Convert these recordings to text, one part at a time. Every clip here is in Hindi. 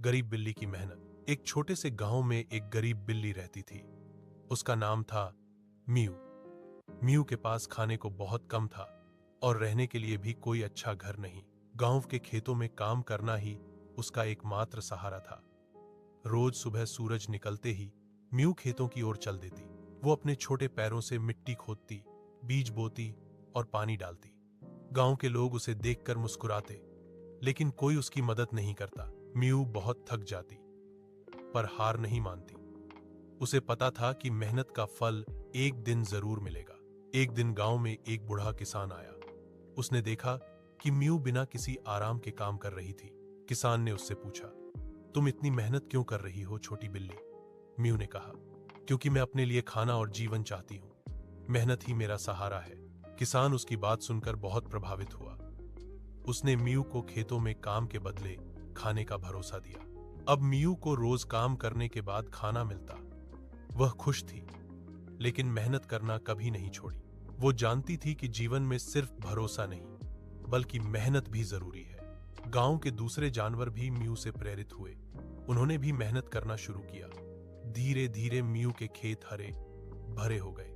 गरीब बिल्ली की मेहनत। एक छोटे से गांव में एक गरीब बिल्ली रहती थी। उसका नाम था म्यू। म्यू के पास खाने को बहुत कम था और रहने के लिए भी कोई अच्छा घर नहीं। गांव के खेतों में काम करना ही उसका एकमात्र सहारा था। रोज सुबह सूरज निकलते ही म्यू खेतों की ओर चल देती। वो अपने छोटे पैरों से मिट्टी खोदती, बीज बोती और पानी डालती। गांव के लोग उसे देखकर मुस्कुराते, लेकिन कोई उसकी मदद नहीं करता। म्यू बहुत थक जाती, पर हार नहीं मानती। उसे पता था कि मेहनत का फल एक दिन जरूर मिलेगा। एक दिन गांव में एक बूढ़ा किसान आया। उसने देखा कि म्यू बिना किसी आराम के काम कर रही थी। किसान ने उससे पूछा, तुम इतनी मेहनत क्यों कर रही हो छोटी बिल्ली? म्यू ने कहा, क्योंकि मैं अपने लिए खाना और जीवन चाहती हूँ। मेहनत ही मेरा सहारा है। किसान उसकी बात सुनकर बहुत प्रभावित हुआ। उसने म्यू को खेतों में काम के बदले खाने का भरोसा दिया। अब म्यू को रोज काम करने के बाद खाना मिलता। वह खुश थी, लेकिन मेहनत करना कभी नहीं छोड़ी। वो जानती थी कि जीवन में सिर्फ भरोसा नहीं, बल्कि मेहनत भी जरूरी है। गांव के दूसरे जानवर भी म्यू से प्रेरित हुए। उन्होंने भी मेहनत करना शुरू किया। धीरे धीरे म्यू के खेत हरे भरे हो गए।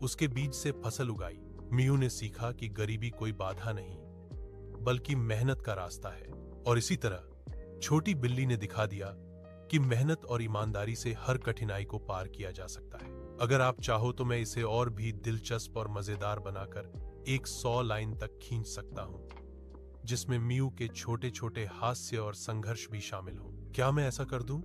उसके बीज से फसल उगाई। म्यू ने सीखा कि गरीबी कोई बाधा नहीं, बल्कि मेहनत का रास्ता है। और इसी तरह छोटी बिल्ली ने दिखा दिया कि मेहनत और ईमानदारी से हर कठिनाई को पार किया जा सकता है। अगर आप चाहो तो मैं इसे और भी दिलचस्प और मजेदार बनाकर 100 लाइन तक खींच सकता हूं, जिसमें म्यू के छोटे छोटे हास्य और संघर्ष भी शामिल हो। क्या मैं ऐसा कर दूं?